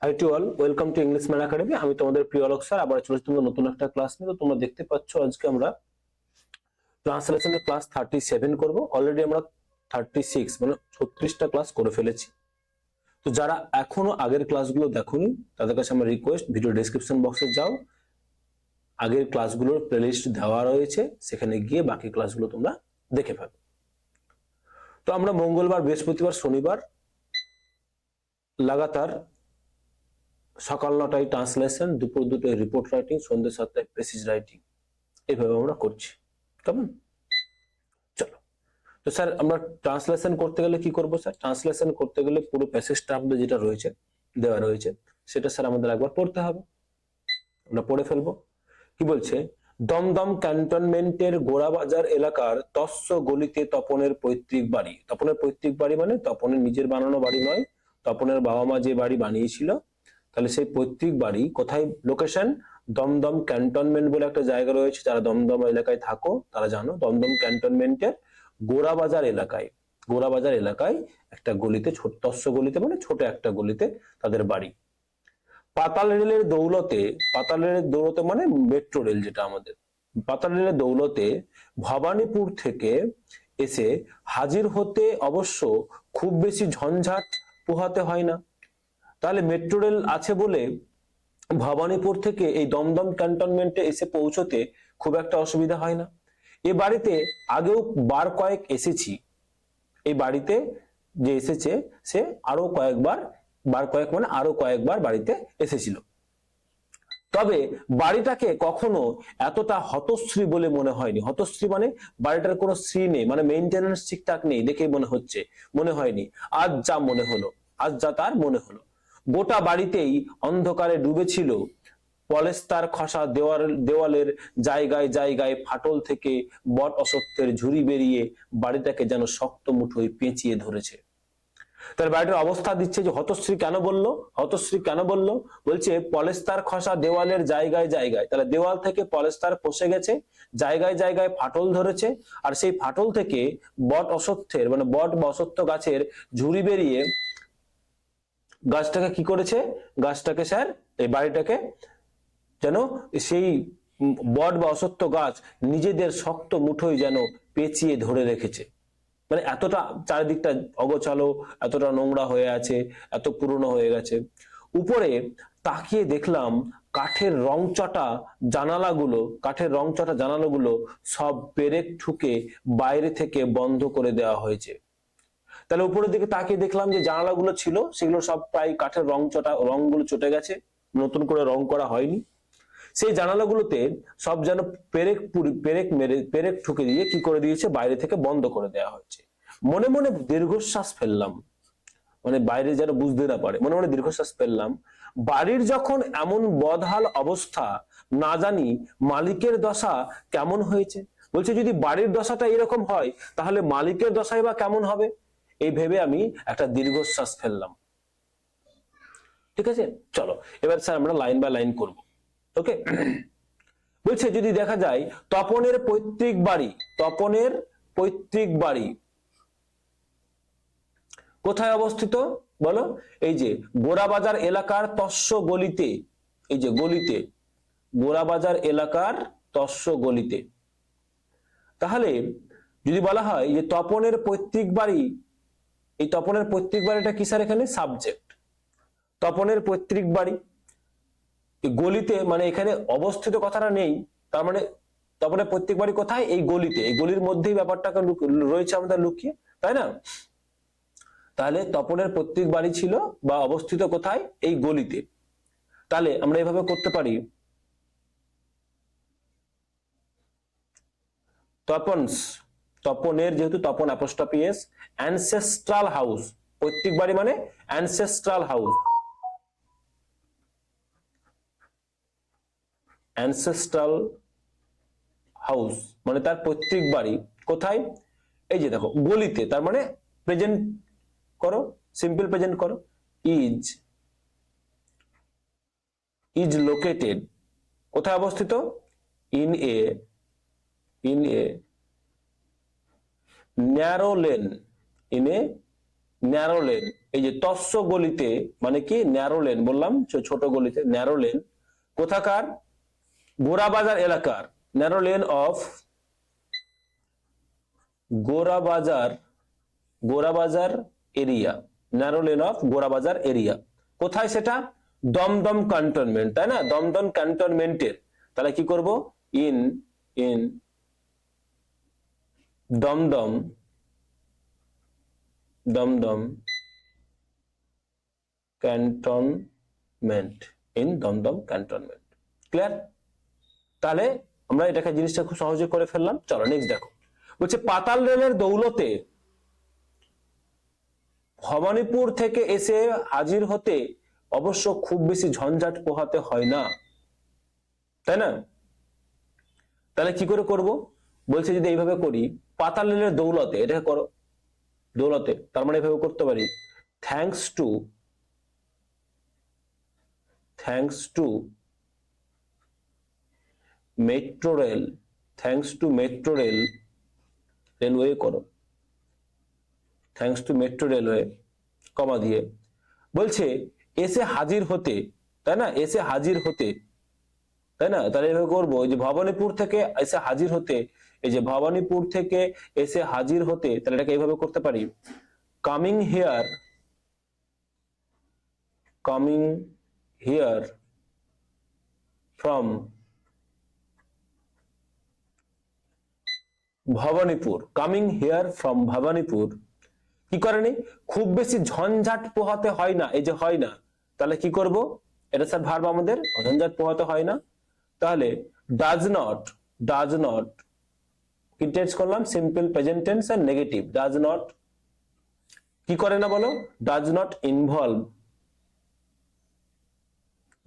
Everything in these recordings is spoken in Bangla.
High to all, welcome to English Man Academy. আমি তোমাদের প্রিয় আলোক স্যার, আবার চলে তোমাদের নতুন একটা ক্লাস নিয়ে। তো তোমরা দেখতে পাচ্ছ আজকে আমরা ট্রান্সলেশনের ক্লাস 37 করব। অলরেডি আমরা 36 মানে 36টা ক্লাস করে ফেলেছি। তো যারা এখনো আগের ক্লাসগুলো দেখোনি তাদের কাছে আমার রিকোয়েস্ট, ভিডিও ডেসক্রিপশন বক্সে যাও, আগের ক্লাসগুলোর প্লেলিস্ট দেওয়া রয়েছে, সেখানে গিয়ে বাকি ক্লাসগুলো তোমরা দেখে ফেলো। তো আমরা মঙ্গলবার, বৃহস্পতিবার, শনিবার লাগাতার সকাল 9টায় ট্রান্সলেশন, দুপুর 2টায় রিপোর্ট রাইটিং, সন্ধ্যে 7টায় প্রেসিজ রাইটিং, এইভাবে আমরা করছি। কেমন? চলো। তো স্যার আমরা ট্রান্সলেশন করতে গেলে কি করব স্যার? ট্রান্সলেশন করতে গেলে পুরো প্যাসেজটা আমাদের যেটা রয়েছে, দেওয়া রয়েছে, সেটা স্যার আমাদের একবার পড়তে হবে। আমরা পড়ে ফেলবো। কি বলছে? দমদম ক্যান্টনমেন্টের গোড়াবাজার এলাকার তস্য গলিতে তপনের পৈতৃক বাড়ি। তপনের পৈতৃক বাড়ি মানে তপনের নিজের বানানো বাড়ি নয়, তপনের বাবা মা যে বাড়ি বানিয়েছিল, তাহলে সেই পৈতৃক বাড়ি কোথায়? লোকেশন দমদম ক্যান্টনমেন্ট বলে একটা জায়গা রয়েছে। যারা দমদম এলাকায় থাকো তারা জানো, দমদম ক্যান্টনমেন্টের গোড়াবাজার এলাকায়, গোড়াবাজার এলাকায় একটা গলিতে, ছোট তস্য গলিতে মানে ছোট একটা গলিতে তাদের বাড়ি। পাতাল রেলের দৌলতে, পাতাল রেলের দৌলতে মানে মেট্রো রেল যেটা আমাদের, পাতাল রেলের দৌলতে ভবানীপুর থেকে এসে হাজির হতে অবশ্য খুব বেশি ঝঞ্ঝাট পোহাতে হয় না। তাহলে মেট্রো রেল আছে বলে ভবানীপুর থেকে এই দমদম ক্যান্টনমেন্টে এসে পৌঁছতে খুব একটা অসুবিধা হয় না। এ বাড়িতে আগেও বার কয়েক এসেছি। এই বাড়িতে যে এসেছে সে আরো কয়েকবার, বার কয়েক মানে আরো কয়েকবার বাড়িতে এসেছিল। তবে বাড়িটাকে কখনো এতটা হতশ্রী বলে মনে হয়নি। হতশ্রী মানে বাড়িটার কোনো শ্রী নেই, মানে মেইনটেনেন্স ঠিকঠাক নেই দেখে মনে হচ্ছে, মনে হয়নি। আজ যা মনে হলো, আজ যা তার মনে হলো। গোটা বাড়িতেই অন্ধকারে ডুবেছিল। পলেস্তার খসা দেওয়ালের জায়গায় জায়গায় ফাটল থেকে বট অসত্যের ঝুড়ি বেরিয়ে বাড়িটাকে যেন শক্ত মুঠোয় পেঁচিয়ে ধরেছে। তার বাড়িটার অবস্থা দিচ্ছে যে হতশ্রী কেন বললো, হতশ্রী কেন বললো? বলছে পলেস্তার খসা দেওয়ালের জায়গায় জায়গায়, তাহলে দেওয়াল থেকে পলেস্তার খসে গেছে, জায়গায় জায়গায় ফাটল ধরেছে, আর সেই ফাটল থেকে বট অসত্যের মানে বট বা অসত্য গাছের ঝুড়ি বেরিয়ে গাছটাকে কি করেছে? গাছটাকে স্যার, এই বাড়িটাকে যেন সেই বট বা অসত্য গাছ নিজেদের শক্ত মুঠোয় যেন পেঁচিয়ে ধরে রেখেছে। মানে এতটা চারিদিকটা অগোছালো, এতটা নোংরা হয়ে আছে, এত পুরনো হয়ে গেছে। উপরে তাকিয়ে দেখলাম কাঠের রংচটা জানালাগুলো, কাঠের রংচটা জানালাগুলো সব পেরেক ঠুকে বাইরে থেকে বন্ধ করে দেওয়া হয়েছে। তাহলে উপরের দিকে তাকিয়ে দেখলাম যে জানালাগুলো ছিল সেগুলো সব প্রায় কাঠের রংগুলো চটে গেছে, নতুন করে রং করা হয়নি। সেই জানালাগুলোতে সব যেন পেরেক ঠুকে দিয়ে কি করে দিয়েছে? বাইরে থেকে বন্ধ করে দেওয়া হয়েছে। মনে মনে দীর্ঘশ্বাস ফেললাম, মানে বাইরে যেন বুঝতে না পারে, মনে মনে দীর্ঘশ্বাস ফেললাম। বাড়ির যখন এমন বদহাল অবস্থা, না জানি মালিকের দশা কেমন হয়েছে। বলছে যদি বাড়ির দশাটা এরকম হয় তাহলে মালিকের দশাই বা কেমন হবে? এই ভেবে আমি একটা দীর্ঘশ্বাস ফেললাম। ঠিক আছে, চলো এবার স্যার আমরা লাইন বাই লাইন করব। ওকে, বলছে যদি দেখা যায় তপনের পৈতৃক বাড়ি, তপনের পৈতৃক বাড়ি কোথায় অবস্থিত বলো? এই যে গোড়াবাজার এলাকার তস্য গলিতে, এই যে গলিতে, গোড়াবাজার এলাকার তস্য গলিতে। তাহলে যদি বলা হয় যে তপনের পৈতৃক বাড়ি, এই তপনের পৈতৃক বাড়িটা কি স্যার? এখানে সাবজেক্ট, তপনের পৈতৃক বাড়ি গলিতে, মানে এখানে অবস্থিত কথাটা নেই, তার মানে তপনের পৈতৃক বাড়ি কোথায়? এই গলিতে, এই গলির মধ্যেই ব্যাপারটাকে রয়েছে আমাদের লুকিয়ে, তাই না? তাহলে তপনের পৈতৃক বাড়ি ছিল বা অবস্থিত কোথায়? এই গলিতে। তাহলে আমরা এভাবে করতে পারি, তপনস, তপনের যেহেতু Tapan apostrophe S, ancestral house, পৈতৃক বাড়ি মানে অ্যানসেস্ট্রাল হাউস, অ্যানসেস্ট্রাল হাউস মানে তার পৈতৃক বাড়ি কোথায়? এই যে দেখো গলিতে, তার মানে প্রেজেন্ট করো, সিম্পল প্রেজেন্ট করো, ইজ, ইজ লোকেটেড, কোথায় অবস্থিত? In a, in a narrow lane, in a narrow lane, এই যে তস্য গলিতে মানে কি ন্যারো লেন বললাম, ছোট গলিতে ন্যারো লেন, কোথাকার? গোরাবাজার এলাকার, narrow lane of Gorabazar, Gorabazar area, narrow lane of Gorabazar area. কোথায় সেটা? দমদম ক্যান্টনমেন্ট, তাই না? দমদম ক্যান্টনমেন্টের, তাহলে কি করব? In in Dumdum, Dumdum cantonment, in Dumdum cantonment. Clear? তাহলে আমরা এটাকে জিনিসটা খুব সহজে করে ফেললাম। চলো নেক্সট দেখো, বলছে পাতাল রেলের দৌলতে ভবানীপুর থেকে এসে হাজির হতে অবশ্য খুব বেশি ঝঞ্ঝাট পোহাতে হয় না, তাই না? তাহলে কি করে করব? বলছে যদি এইভাবে করি, পাতাল রেলের দৌলতে, এটাকে করো দৌলতে, তার মানে এইভাবে করতে পারি, thanks to metro rail, thanks to metro rail, railway করো, থ্যাঙ্কস টু মেট্রো রেলওয়ে, কমা দিয়ে বলছে এসে হাজির হতে, তাই না? এসে হাজির হতে, তাই না? তাহলে এভাবে করবো, যে ভবানীপুর থেকে এসে হাজির হতে, এই যে ভবানীপুর থেকে এসে হাজির হতে, তাহলে এটাকে এইভাবে করতে পারি, coming here, coming here from Bhowanipore, coming here from Bhowanipore, কি করেনি? খুব বেশি ঝঞ্ঝাট পোহাতে হয় না, এই যে হয় না, তাহলে কি করব? এটা স্যার ভার্ব আমাদের, ঝঞ্ঝাট পোহাতে হয় না, তাহলে ডাজ নট কি টেন্স করলাম? সিম্পল প্রেজেন্ট টেন্স আর নেগেটিভ। ডাজ নট কি করে না বলো? Does not involve,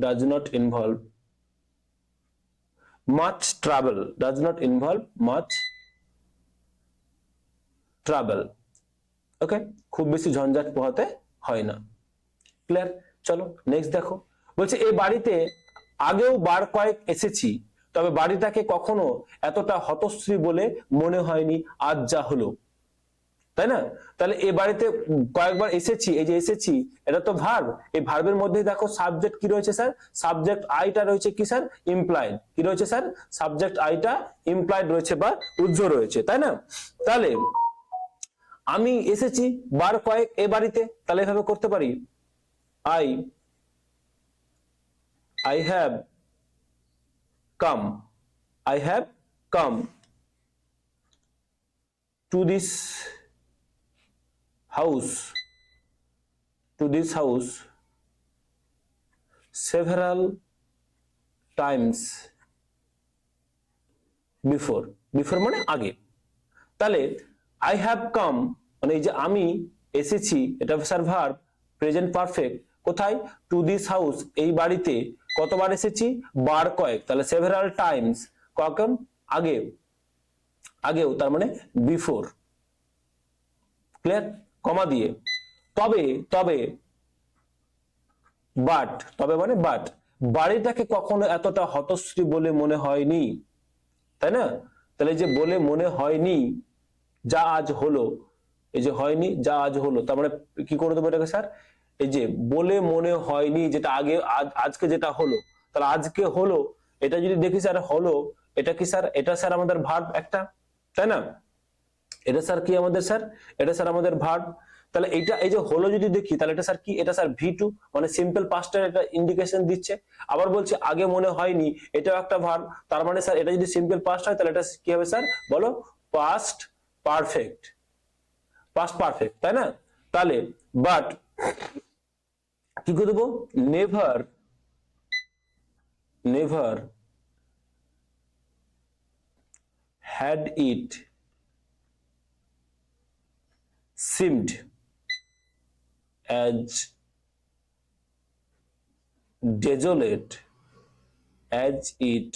does not involve much travel, does not involve much travel, okay? খুব বেশি ঝঞ্ঝাট পোহাতে হয় না। ক্লিয়ার? চলো নেক্সট দেখো, বলছে এই বাড়িতে আগেও বার কয়েক এসেছি, তবে বাড়িটাকে কখনো এতটা হতশ্রী বলে মনে হয়নি আজ যা হলো, তাই না? তাহলে এই বাড়িতে কয়েকবার এসেছি, এই যে এসেছি, এটা তো ভার্ব, এই ভার্বের মধ্যে দেখো সাবজেক্ট কি রয়েছে স্যার? সাবজেক্ট আইটা রয়েছে কি স্যার? ইমপ্লয়েড। কি রয়েছে স্যার? সাবজেক্ট আইটা ইমপ্লয়েড রয়েছে বা উজ্জ্ব রয়েছে, তাই না? তাহলে আমি এসেছি বার কয়েক এ বাড়িতে, তাহলে এভাবে করতে পারি, I have come to this house several times before মানে আগে। তাহলে I have come মানে এই যে আমি এসেছি, এটা স্যার ভার্ব, প্রেজেন্ট পারফেক্ট, কোথায়? টু দিস হাউস, এই বাড়িতে কতবার এসেছি? বার কয়েক, তাহলে সেভারাল টাইমস, কখন? আগে, আগেও, তার মানে বিফোর। ক্লিয়ার? কমা দিয়ে তবে মানে বাট বাড়িটাকে কখনো এতটা হতশ্রী বলে মনে হয়নি, তাই না? তাহলে যে বলে মনে হয়নি, যা আজ হলো, এই যে হয়নি, যা আজ হলো, তার মানে কি করে দেবো এটাকে স্যার? এই যে বলে মনে হয়নি, যেটা আগে, আজকে যেটা হলো, তাহলে আজকে হলো, এটা যদি দেখি স্যার হলো, এটা কি স্যার? এটা স্যার আমাদের ভার্ব একটা, তাই না? এটা স্যার কি আমাদের স্যার? এটা স্যার আমাদের ভার্ব। তাহলে এইটা, এই যে হলো যদি দেখি, তাহলে এটা স্যার কি? এটা স্যার V2, মানে সিম্পল পাস্টের একটা ইন্ডিকেশন দিচ্ছে। আবার বলছে আগে মনে হয়নি, এটাও একটা ভার্ব, তার মানে স্যার এটা যদি সিম্পল পাস্ট হয়, তাহলে এটা কি হবে স্যার? বলো, পাস্ট পারফেক্ট, তাই না? তাহলে বাট কি করে দেবো? Never had it seemed as desolate as it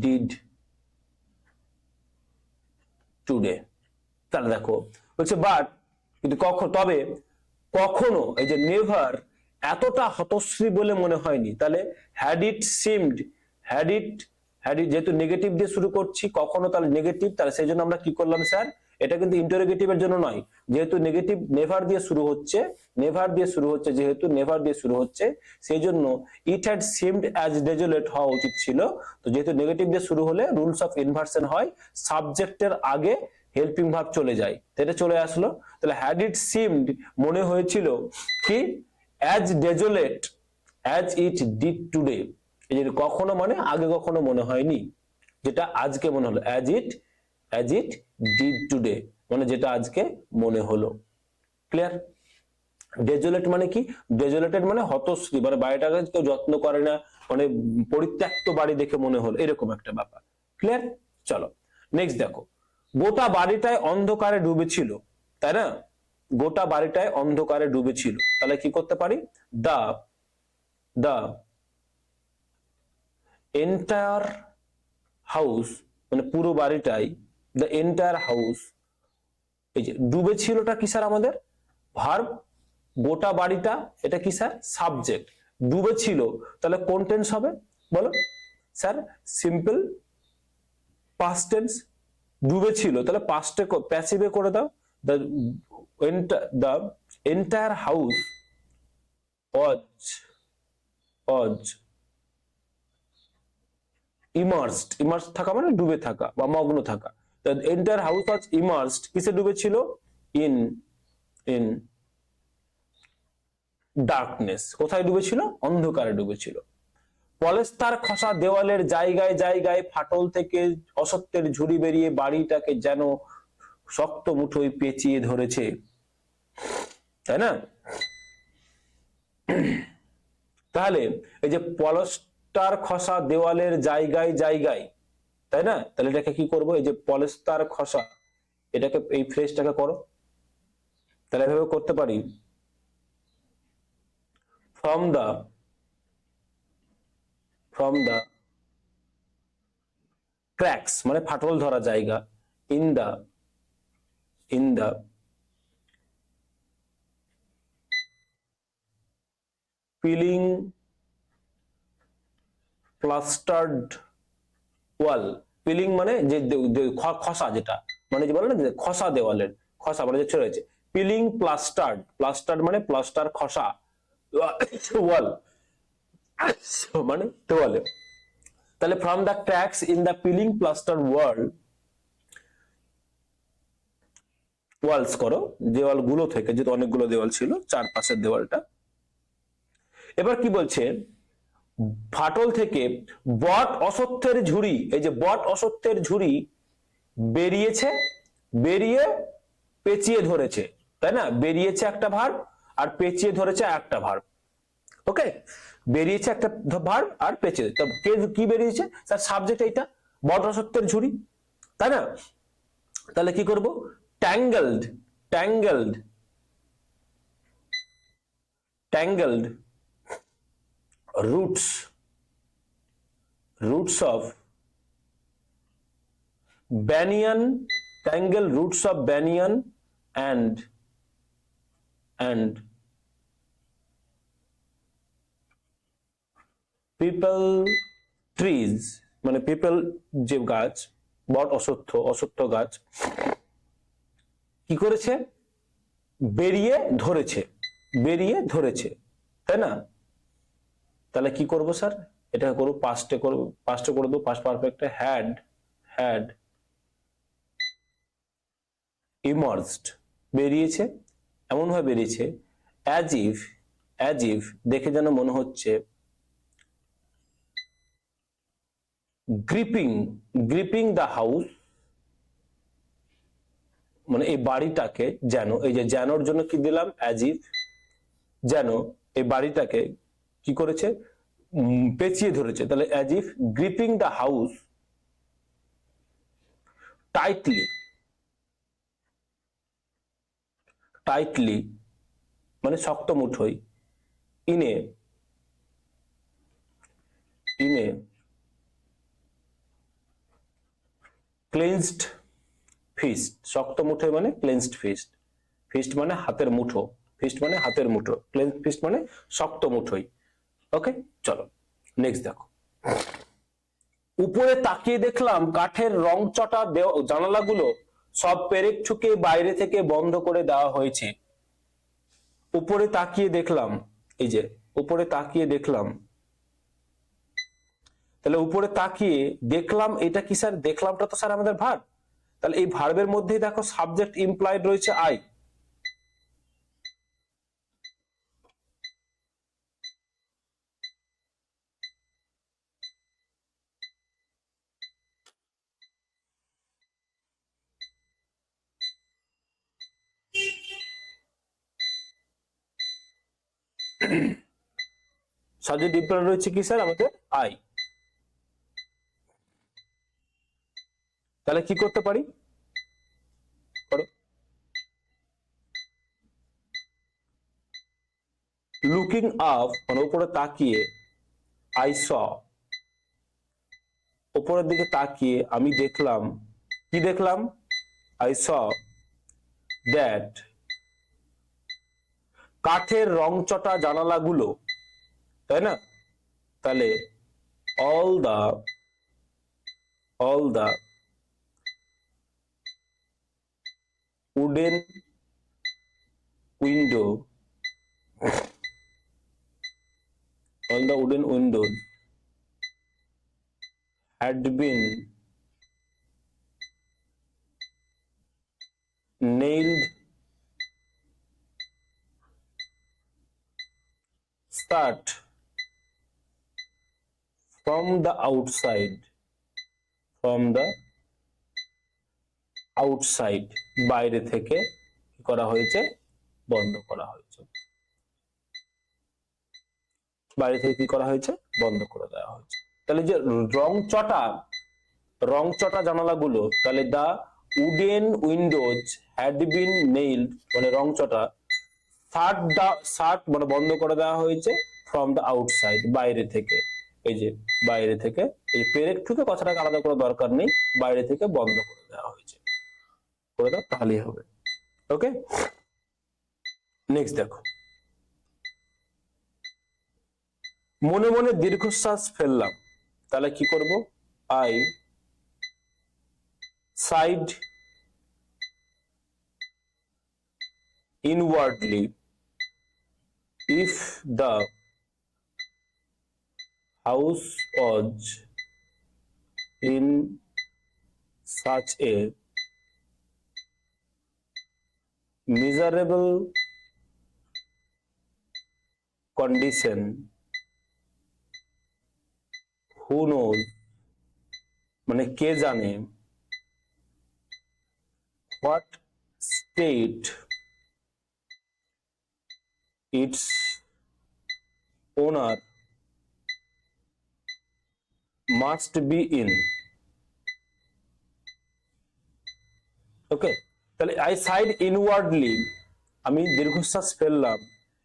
did today। তাহলে দেখো বলছে বাট, কিন্তু তবে কখনো, এই যে নেভার, এতটা হতশ্রী বলে মনে হয়নি, তাহলে হ্যাড ইট সিমড, হ্যাড ইট যেহেতু নেগেটিভ দিয়ে শুরু করছি কখনো, তাহলে নেগেটিভ, তাহলে সেই জন্য আমরা কি করলাম স্যার? এটা কিন্তু ইন্টারোগেটিভের জন্য নয়, যেহেতু নেগেটিভ নেভার দিয়ে শুরু হচ্ছে, যেহেতু নেভার দিয়ে শুরু হচ্ছে, সেই জন্য ইট হ্যাড সিমড অ্যাজ ডেজোলেট হওয়া উচিত ছিল। তো যেহেতু নেগেটিভ দিয়ে শুরু হলে রুলস অফ ইনভার্সন হয়, সাবজেক্টের আগে হেল্পিং ভার্ব চলে যায়, এটা চলে আসলো। তাহলে হ্যাড ইট সিমড মনে হয়েছিল কি as ডেজোলেট as it did today, এই যে কখনো মানে আগে কখনো মনে হয়নি, যেটা আজকে মনে হলো, অ্যাজ ইট ডিড টুডে মানে যেটা আজকে মনে হলো। ক্লিয়ার? ডেজোলেট মানে কি? ডেজোলেটেড মানে হতশ্রী, মানে বাড়িটাকে কেউ যত্ন করে না, মানে পরিত্যক্ত বাড়ি দেখে মনে হলো, এরকম একটা ব্যাপার। ক্লিয়ার? চলো নেক্সট দেখো, গোটা বাড়িটায় অন্ধকারে ডুবেছিল, তাই না? গোটা বাড়িটায় অন্ধকারে ডুবেছিল, তাহলে কি করতে পারি? দ্য এন্টায়ার হাউস, মানে পুরো বাড়িটাই, দ্য এন্টায়ার হাউস, এই যে ডুবেছিলটা কি স্যার? আমাদের ভার্ব, গোটা বাড়িটা এটা কি স্যার? সাবজেক্ট। ডুবেছিল তাহলে কোন টেন্স হবে বলো স্যার? Simple past tense. ডুবেছিল তাহলে পাস্টে প্যাসিভে করে দাও, the entire house was immersed, immersed থাকা মানে ডুবে থাকা বা মগ্ন থাকা। The entire house was immersed, কিসে ডুবেছিল? In darkness. কোথায় ডুবেছিল? অন্ধকারে ডুবেছিল। পলেস্তার খসা দেওয়ালের জায়গায় জায়গায় ফাটল থেকে অসত্যের ঝুড়ি বেরিয়ে বাড়িটাকে যেন শক্ত মুঠোয় পেঁচিয়ে ধরেছে, তাই না? তাহলে এই যে পলেস্তার খসা দেওয়ালের জায়গায় জায়গায়, তাই না? তাহলে এটাকে কি করব? এই যে পলেস্তার খসা, এটাকে এই ফ্রেজটাকে করো, তাহলে এভাবে করতে পারি, from the cracks মানে ফাটল ধরা জায়গা, in the peeling plastered wall, peeling মানে যে খসা, যেটা মানে যে বলে না যে খসা দেওয়ালের, খসা মানে যে রয়েছে, পিলিং প্লাস্টার্ড মানে প্লাস্টার খসা, ওয়াল মানে দেওয়ালে। তাহলে from the cracks in the peeling plaster walls করো, দেওয়াল গুলো থেকে, যেহেতু অনেকগুলো দেওয়াল ছিল, চারপাশের দেওয়ালটা। এবার কি বলছে? ফাটল থেকে বট অসত্যের ঝুড়ি, এই যে বট অসত্যের ঝুড়ি বেরিয়েছে, বেরিয়ে পেঁচিয়ে ধরেছে, তাই না? বেরিয়েছে একটা ভার্ব আর পেঁচিয়ে ধরেছে একটা ভার্ব। ওকে, বেরিয়েছে একটা ভার্ব আর পেঁচিয়ে, কি বেরিয়েছে স্যার? সাবজেক্ট এইটা, বট অসত্যের ঝুড়ি, তাই না? তাহলে কি করব? ট্যাঙ্গেলড roots of banyan, tangled roots of banyan and people trees, মানে পিপল যে গাছ, বট অসত্য গাছ কি করেছে? বেরিয়ে ধরেছে, তাই না? তাহলে কি করব স্যার? এটা করব পাস্টে করে দেবো, পাস্ট পারফেক্টে, হ্যাড ইমার্জড, বেরিয়েছে, এমন ভাবে বেরিয়েছে, অ্যাজ ইফ দেখে যেন মনে হচ্ছে, গ্রিপিং দ্য হাউস মানে এই বাড়িটাকে যেন, এই যে যেনর জন্য কি দিলাম? অ্যাজ ইফ, যেন এই বাড়িটাকে কি করেছে? পেঁচিয়ে ধরেছে। তাহলে as if gripping the house tightly মানে শক্ত মুঠোই, ইন এ ক্লেন্সড ফিস্ট, শক্ত মুঠোই মানে ক্লেন্সড ফিস্ট মানে হাতের মুঠো, ক্লেন্সড ফিস্ট মানে শক্ত মুঠোই। ওকে, চলো নেক্সট দেখো, উপরে তাকিয়ে দেখলাম কাঠের রংচটা জানালাগুলো সব পেরেকঠুকে বাইরে থেকে বন্ধ করে দেওয়া হয়েছে। উপরে তাকিয়ে দেখলাম, এই যে উপরে তাকিয়ে দেখলাম, তাহলে উপরে তাকিয়ে দেখলাম এটা কি স্যার? দেখলামটা তো স্যার আমাদের ভার্ব, তাহলে এই ভার্বের মধ্যেই দেখো সাবজেক্ট ইমপ্লয়েড রয়েছে আই। সাবজেক্ট ইমপ্লয়েড রয়েছে কি স্যার? আমাদের আই। তাহলে কি করতে পারি? লুকিং আপ মানে উপরে তাকিয়ে, আই স, উপরের দিকে তাকিয়ে আমি দেখলাম, কি দেখলাম? আই স দ্যাট, কাঠের রংচটা জানালাগুলো, তাই না? তাহলে all the wooden window, all the wooden windows had been nailed shut from the outside, বাইরে থেকে কি করা হয়েছে? বন্ধ করা হয়েছে। বাইরে থেকে কি করা হয়েছে? বন্ধ করে দেওয়া হয়েছে। তাহলে যে রংচটা জানালাগুলো, তাহলে the wooden windows had been nailed মানে রংচটা, শাট মানে বন্ধ করে দেওয়া হয়েছে, ফ্রম দ্য আউটসাইড বাইরে থেকে। এই যে বাইরে থেকে, এই পেরেকটুকে কথাটাকে আলাদা করার দরকার নেই, বাইরে থেকে বন্ধ করে দেওয়া হয়েছে, করে দাও তাহলেই হবে। ওকে, নেক্সট দেখো, মনে মনে দীর্ঘশ্বাস ফেললাম, তাহলে কি করব? I side inwardly if the house was in such a miserable condition, who knows মানে কে জানে, what state its owner must be in. ওকে, তাহলে আই সাইড ইনওয়ার্ডলি, আমি দীর্ঘশ্বাস ফেললাম,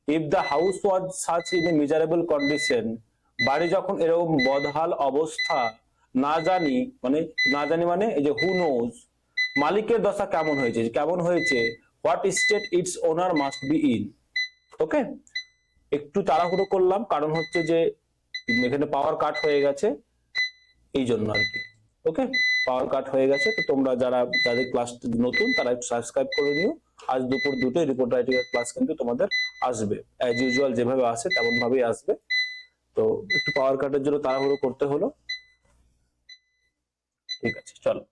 if the house was such in a miserable condition, বাড়ি যখন এরকম বদহাল অবস্থা, না জানি মানে এই যে হু নোজ, মালিকের দশা কেমন হয়েছে, what state its owner must be in. Okay, একটু তাড়াহুড়ো করলাম কারণ হচ্ছে যে এখানে পাওয়ার কাট হয়ে গেছে, এই জন্য আর কি। ওকে, পাওয়ার কাট হয়ে গেছে, তো তোমরা যাদের ক্লাস নতুন তারা একটু সাবস্ক্রাইব করে নিও। আজ দুপুর 2টোয় রিপোর্ট রাইটিং এর ক্লাস কিন্তু তোমাদের আসবে, অ্যাজ ইউজুয়াল যেভাবে আসে তেমন ভাবেই আসবে। তো একটু পাওয়ার কাটের জন্য তাড়াহুড়ো করতে হলো। ঠিক আছে, চলো।